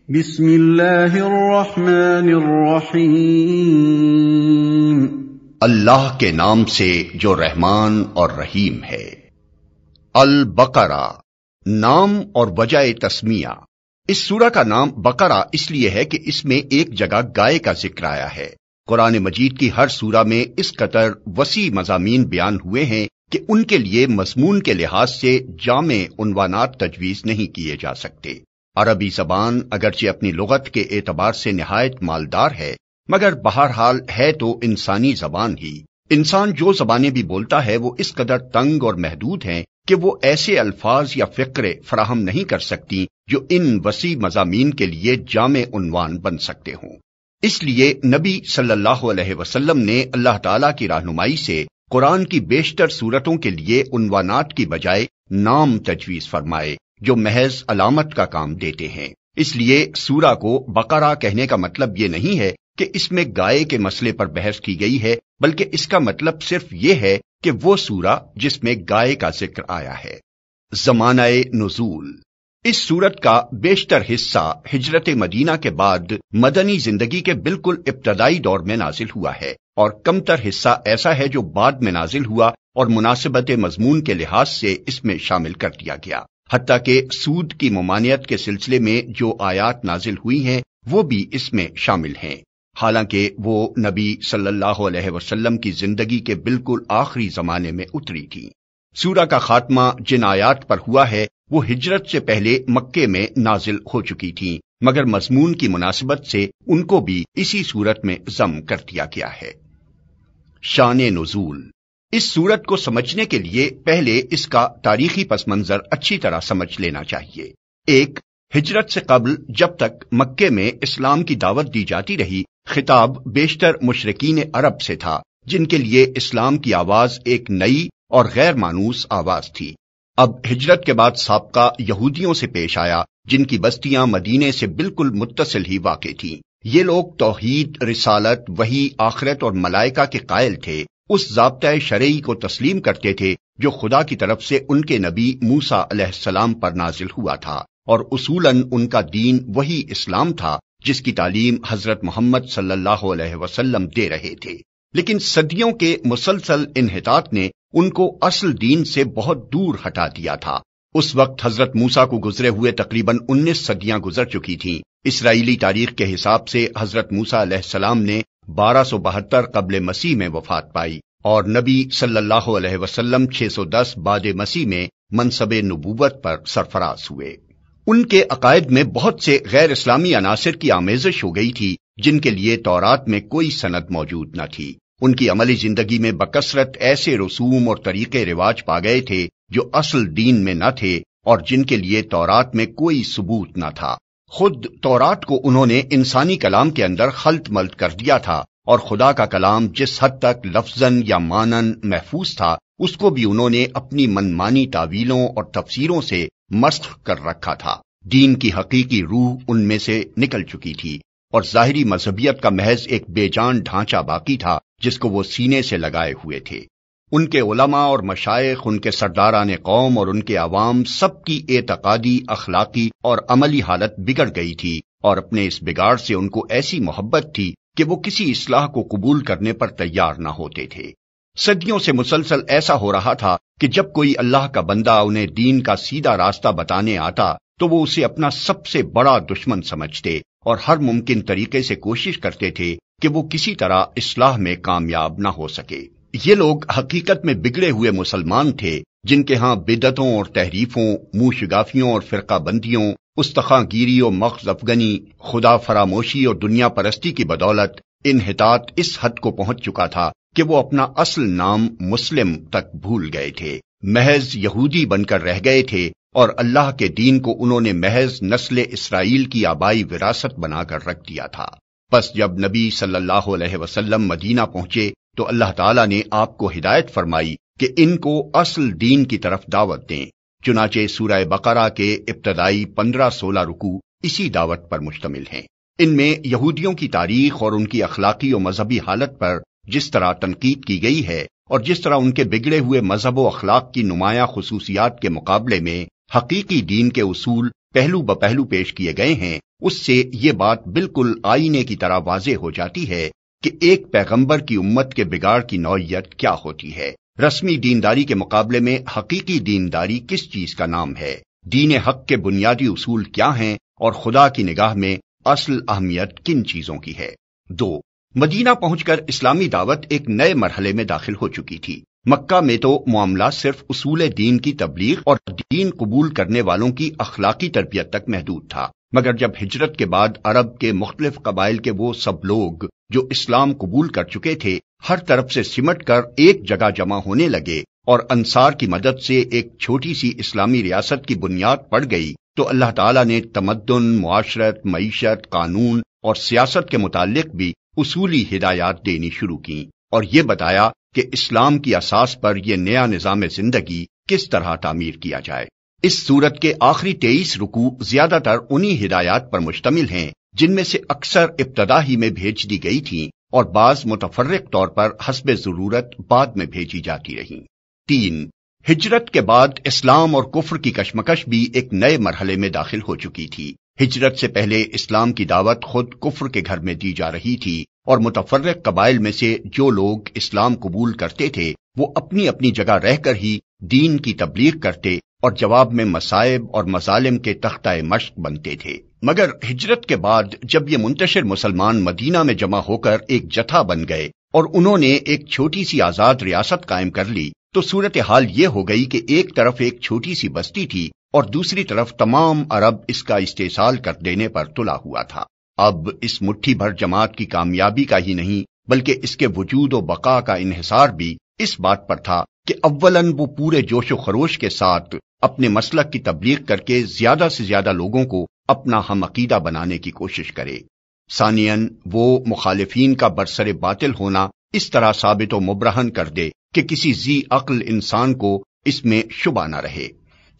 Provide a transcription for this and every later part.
بسم اللہ الرحمن الرحیم۔ اللہ کے نام سے جو رحمان اور رحیم ہے۔ البقرہ نام اور وجہ تسمیہ۔ اس سورہ کا نام بقرہ اس لیے ہے کہ اس میں ایک جگہ گائے کا ذکر آیا ہے۔ قرآن مجید کی ہر سورہ میں اس قدر وسیع مضامین بیان ہوئے ہیں کہ ان کے لیے مضمون کے لحاظ سے جامع عنوانات تجویز نہیں کیے جا سکتے۔ عربی زبان اگرچہ اپنی لغت کے اعتبار سے نہایت مالدار ہے، مگر بہرحال ہے تو انسانی زبان ہی۔ انسان جو زبانیں بھی بولتا ہے وہ اس قدر تنگ اور محدود ہیں کہ وہ ایسے الفاظ یا فقرے فراہم نہیں کر سکتی جو ان وسیع مضامین کے لیے جامع عنوان بن سکتے ہوں۔ اس لیے نبی صلی اللہ علیہ وسلم نے اللہ تعالیٰ کی رہنمائی سے قرآن کی بیشتر سورتوں کے لیے عنوانات کی بجائے نام تجویز فرمائے جو محض علامت کا کام دیتے ہیں۔ اس لیے سورہ کو بقرہ کہنے کا مطلب یہ نہیں ہے کہ اس میں گائے کے مسئلے پر بحث کی گئی ہے، بلکہ اس کا مطلب صرف یہ ہے کہ وہ سورہ جس میں گائے کا ذکر آیا ہے۔ زمانہ نزول۔ اس سورت کا بیشتر حصہ ہجرت مدینہ کے بعد مدنی زندگی کے بالکل ابتدائی دور میں نازل ہوا ہے، اور کمتر حصہ ایسا ہے جو بعد میں نازل ہوا اور مناسبت مضمون کے لحاظ سے اس میں شامل کر دیا گیا۔ حتیٰ کہ سود کی ممانعت کے سلسلے میں جو آیات نازل ہوئی ہیں وہ بھی اس میں شامل ہیں، حالانکہ وہ نبی صلی اللہ علیہ وسلم کی زندگی کے بالکل آخری زمانے میں اتری تھی۔ سورہ کا خاتمہ جن آیات پر ہوا ہے وہ ہجرت سے پہلے مکے میں نازل ہو چکی تھیں، مگر مضمون کی مناسبت سے ان کو بھی اسی صورت میں ضم کر دیا گیا ہے۔ شان نزول۔ اس سورت کو سمجھنے کے لیے پہلے اس کا تاریخی پس منظر اچھی طرح سمجھ لینا چاہیے۔ ایک، ہجرت سے قبل جب تک مکے میں اسلام کی دعوت دی جاتی رہی، خطاب بیشتر مشرکین عرب سے تھا جن کے لیے اسلام کی آواز ایک نئی اور غیر مانوس آواز تھی۔ اب ہجرت کے بعد سابقہ یہودیوں سے پیش آیا جن کی بستیاں مدینے سے بالکل متصل ہی واقع تھیں۔ یہ لوگ توحید، رسالت، وحی، آخرت اور ملائکہ کے قائل تھے، اس ضابطۂ شرعی کو تسلیم کرتے تھے جو خدا کی طرف سے ان کے نبی موسیٰ علیہ السلام پر نازل ہوا تھا، اور اصولاً ان کا دین وہی اسلام تھا جس کی تعلیم حضرت محمد صلی اللہ علیہ وسلم دے رہے تھے۔ لیکن صدیوں کے مسلسل انحطاط نے ان کو اصل دین سے بہت دور ہٹا دیا تھا۔ اس وقت حضرت موسیٰ کو گزرے ہوئے تقریباً 19 صدیاں گزر چکی تھیں۔ اسرائیلی تاریخ کے حساب سے حضرت موسیٰ علیہ السلام نے 1272 قبل مسیح میں وفات پائی، اور نبی صلی اللہ علیہ وسلم 610 بعد مسیح میں منصب نبوت پر سرفراز ہوئے۔ ان کے عقائد میں بہت سے غیر اسلامی عناصر کی آمیزش ہو گئی تھی جن کے لیے تورات میں کوئی سند موجود نہ تھی۔ ان کی عملی زندگی میں بکثرت ایسے رسوم اور طریقے رواج پا گئے تھے جو اصل دین میں نہ تھے اور جن کے لیے تورات میں کوئی ثبوت نہ تھا۔ خود تورات کو انہوں نے انسانی کلام کے اندر خلط ملط کر دیا تھا، اور خدا کا کلام جس حد تک لفظاً یا معناً محفوظ تھا اس کو بھی انہوں نے اپنی منمانی تعویلوں اور تفسیروں سے مسخ کر رکھا تھا۔ دین کی حقیقی روح ان میں سے نکل چکی تھی، اور ظاہری مذہبیت کا محض ایک بے جان ڈھانچہ باقی تھا جس کو وہ سینے سے لگائے ہوئے تھے۔ ان کے علماء اور مشائخ، ان کے سرداران قوم اور ان کے عوام سب کی اعتقادی، اخلاقی اور عملی حالت بگڑ گئی تھی، اور اپنے اس بگاڑ سے ان کو ایسی محبت تھی کہ وہ کسی اصلاح کو قبول کرنے پر تیار نہ ہوتے تھے۔ صدیوں سے مسلسل ایسا ہو رہا تھا کہ جب کوئی اللہ کا بندہ انہیں دین کا سیدھا راستہ بتانے آتا تو وہ اسے اپنا سب سے بڑا دشمن سمجھتے اور ہر ممکن طریقے سے کوشش کرتے تھے کہ وہ کسی طرح اصلاح میں کامیاب نہ ہو سکے۔ یہ لوگ حقیقت میں بگڑے ہوئے مسلمان تھے جن کے ہاں بدعتوں اور تحریفوں، منہ شگافیوں اور فرقہ بندیوں، استخاں گیری اور مغز افغنی، خدا فراموشی اور دنیا پرستی کی بدولت انحطاط اس حد کو پہنچ چکا تھا کہ وہ اپنا اصل نام مسلم تک بھول گئے تھے، محض یہودی بن کر رہ گئے تھے، اور اللہ کے دین کو انہوں نے محض نسل اسرائیل کی آبائی وراثت بنا کر رکھ دیا تھا۔ پس جب نبی صلی اللہ علیہ وسلم مدینہ پہنچے تو اللہ تعالیٰ نے آپ کو ہدایت فرمائی کہ ان کو اصل دین کی طرف دعوت دیں۔ چنانچہ سورہ بقرہ کے ابتدائی 15-16 رکوع اسی دعوت پر مشتمل ہیں۔ ان میں یہودیوں کی تاریخ اور ان کی اخلاقی و مذہبی حالت پر جس طرح تنقید کی گئی ہے، اور جس طرح ان کے بگڑے ہوئے مذہب و اخلاق کی نمایاں خصوصیات کے مقابلے میں حقیقی دین کے اصول پہلو بپہلو پیش کیے گئے ہیں، اس سے یہ بات بالکل آئینے کی طرح واضح ہو جاتی ہے کہ ایک پیغمبر کی امت کے بگاڑ کی نوعیت کیا ہوتی ہے۔ رسمی دینداری کے مقابلے میں حقیقی دینداری کس چیز کا نام ہے، دین حق کے بنیادی اصول کیا ہیں، اور خدا کی نگاہ میں اصل اہمیت کن چیزوں کی ہے۔ 2، مدینہ پہنچ کر اسلامی دعوت ایک نئے مرحلے میں داخل ہو چکی تھی۔ مکہ میں تو معاملہ صرف اصول دین کی تبلیغ اور دین قبول کرنے والوں کی اخلاقی تربیت تک محدود تھا، مگر جب ہجرت کے بعد عرب کے مختلف قبائل کے وہ سب لوگ جو اسلام قبول کر چکے تھے ہر طرف سے سمٹ کر ایک جگہ جمع ہونے لگے اور انصار کی مدد سے ایک چھوٹی سی اسلامی ریاست کی بنیاد پڑ گئی، تو اللہ تعالیٰ نے تمدن، معاشرت، معیشت، قانون اور سیاست کے متعلق بھی اصولی ہدایات دینی شروع کی اور یہ بتایا کہ اسلام کی اساس پر یہ نیا نظام زندگی کس طرح تعمیر کیا جائے۔ اس سورت کے آخری 23 رکوع زیادہ تر انہی ہدایات پر مشتمل ہیں جن میں سے اکثر ابتدا ہی میں بھیج دی گئی تھیں اور بعض متفرق طور پر حسب ضرورت بعد میں بھیجی جاتی رہیں۔ 3، ہجرت کے بعد اسلام اور کفر کی کشمکش بھی ایک نئے مرحلے میں داخل ہو چکی تھی۔ ہجرت سے پہلے اسلام کی دعوت خود کفر کے گھر میں دی جا رہی تھی اور متفرق قبائل میں سے جو لوگ اسلام قبول کرتے تھے وہ اپنی اپنی جگہ رہ کر ہی دین کی تبلیغ کرتے اور جواب میں مصائب اور مظالم کے تختہ مشق بنتے تھے۔ مگر ہجرت کے بعد جب یہ منتشر مسلمان مدینہ میں جمع ہو کر ایک جتھا بن گئے اور انہوں نے ایک چھوٹی سی آزاد ریاست قائم کر لی تو صورتحال یہ ہو گئی کہ ایک طرف ایک چھوٹی سی بستی تھی اور دوسری طرف تمام عرب اس کا استحصال کر دینے پر تلا ہوا تھا۔ اب اس مٹھی بھر جماعت کی کامیابی کا ہی نہیں بلکہ اس کے وجود و بقا کا انحصار بھی اس بات پر تھا کہ اولاً وہ پورے جوش و خروش کے ساتھ اپنے مسلک کی تبلیغ کر کے زیادہ سے زیادہ لوگوں کو اپنا ہم عقیدہ بنانے کی کوشش کرے، ثانیاً وہ مخالفین کا برسر باطل ہونا اس طرح ثابت و مبرہن کر دے کہ کسی ذی عقل انسان کو اس میں شبہ نہ رہے،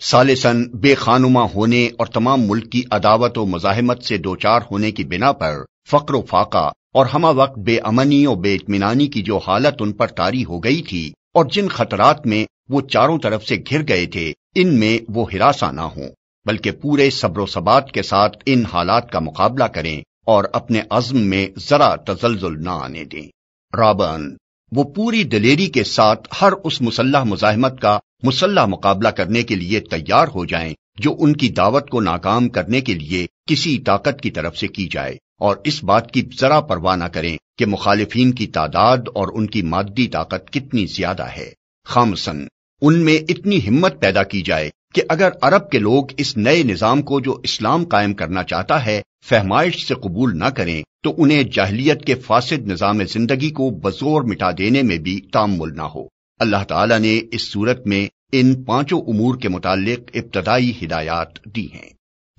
ثالثاً بے خانمہ ہونے اور تمام ملک کی عداوت و مزاحمت سے دوچار ہونے کی بنا پر فقر و فاقہ اور ہمہ وقت بے امنی اور بے اطمینانی کی جو حالت ان پر طاری ہو گئی تھی اور جن خطرات میں وہ چاروں طرف سے گھر گئے تھے ان میں وہ ہراساں نہ ہوں بلکہ پورے صبر و ثبات کے ساتھ ان حالات کا مقابلہ کریں اور اپنے عزم میں ذرا تزلزل نہ آنے دیں۔ رابعاً وہ پوری دلیری کے ساتھ ہر اس مسلح مزاحمت کا مسلح مقابلہ کرنے کے لیے تیار ہو جائیں جو ان کی دعوت کو ناکام کرنے کے لیے کسی طاقت کی طرف سے کی جائے، اور اس بات کی ذرا پرواہ نہ کریں کہ مخالفین کی تعداد اور ان کی مادی طاقت کتنی زیادہ ہے۔ خامساً ان میں اتنی ہمت پیدا کی جائے کہ اگر عرب کے لوگ اس نئے نظام کو جو اسلام قائم کرنا چاہتا ہے فہمائش سے قبول نہ کریں تو انہیں جاہلیت کے فاسد نظام زندگی کو بزور مٹا دینے میں بھی تامل نہ ہو۔ اللہ تعالیٰ نے اس صورت میں ان 5 امور کے متعلق ابتدائی ہدایات دی ہیں۔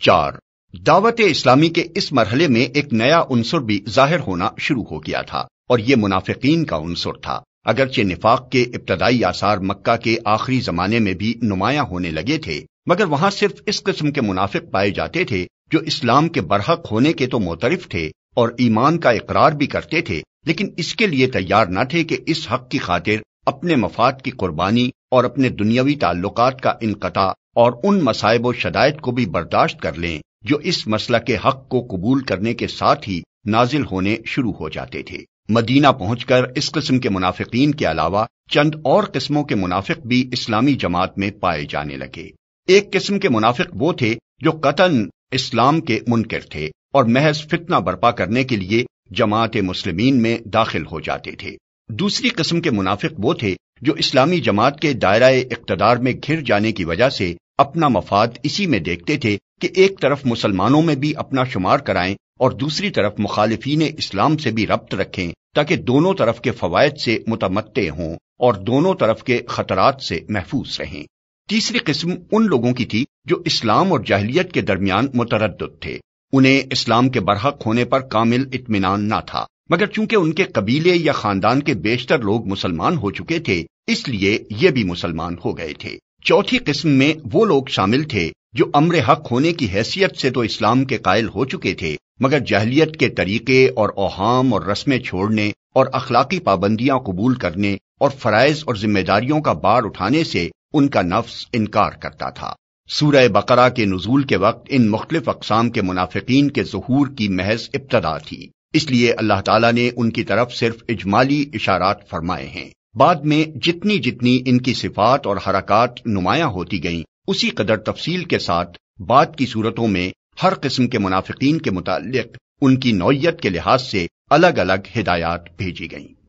4، دعوت اسلامی کے اس مرحلے میں ایک نیا عنصر بھی ظاہر ہونا شروع ہو گیا تھا اور یہ منافقین کا عنصر تھا۔ اگرچہ نفاق کے ابتدائی آثار مکہ کے آخری زمانے میں بھی نمایاں ہونے لگے تھے مگر وہاں صرف اس قسم کے منافق پائے جاتے تھے جو اسلام کے برحق ہونے کے تو معترف تھے اور ایمان کا اقرار بھی کرتے تھے لیکن اس کے لیے تیار نہ تھے کہ اس حق کی خاطر اپنے مفاد کی قربانی اور اپنے دنیاوی تعلقات کا انقطاع اور ان مصائب و شدائد کو بھی برداشت کر لیں جو اس مسئلہ کے حق کو قبول کرنے کے ساتھ ہی نازل ہونے شروع ہو جاتے تھے۔ مدینہ پہنچ کر اس قسم کے منافقین کے علاوہ چند اور قسموں کے منافق بھی اسلامی جماعت میں پائے جانے لگے۔ ایک قسم کے منافق وہ تھے جو قطعاً اسلام کے منکر تھے اور محض فتنہ برپا کرنے کے لیے جماعت مسلمین میں داخل ہو جاتے تھے۔ دوسری قسم کے منافق وہ تھے جو اسلامی جماعت کے دائرہ اقتدار میں گھر جانے کی وجہ سے اپنا مفاد اسی میں دیکھتے تھے کہ ایک طرف مسلمانوں میں بھی اپنا شمار کرائیں اور دوسری طرف مخالفین اسلام سے بھی ربط رکھیں تاکہ دونوں طرف کے فوائد سے متمتع ہوں اور دونوں طرف کے خطرات سے محفوظ رہیں۔ تیسری قسم ان لوگوں کی تھی جو اسلام اور جاہلیت کے درمیان متردد تھے۔ انہیں اسلام کے برحق ہونے پر کامل اطمینان نہ تھا مگر چونکہ ان کے قبیلے یا خاندان کے بیشتر لوگ مسلمان ہو چکے تھے اس لیے یہ بھی مسلمان ہو گئے تھے۔ چوتھی قسم میں وہ لوگ شامل تھے جو امر حق ہونے کی حیثیت سے تو اسلام کے قائل ہو چکے تھے مگر جاہلیت کے طریقے اور اوہام اور رسمیں چھوڑنے اور اخلاقی پابندیاں قبول کرنے اور فرائض اور ذمہ داریوں کا بار اٹھانے سے ان کا نفس انکار کرتا تھا۔ سورہ بقرہ کے نزول کے وقت ان مختلف اقسام کے منافقین کے ظہور کی محض ابتدا تھی، اس لیے اللہ تعالیٰ نے ان کی طرف صرف اجمالی اشارات فرمائے ہیں۔ بعد میں جتنی جتنی ان کی صفات اور حرکات نمایاں ہوتی گئیں، اسی قدر تفصیل کے ساتھ بعد کی صورتوں میں ہر قسم کے منافقین کے متعلق ان کی نوعیت کے لحاظ سے الگ الگ ہدایات بھیجی گئیں۔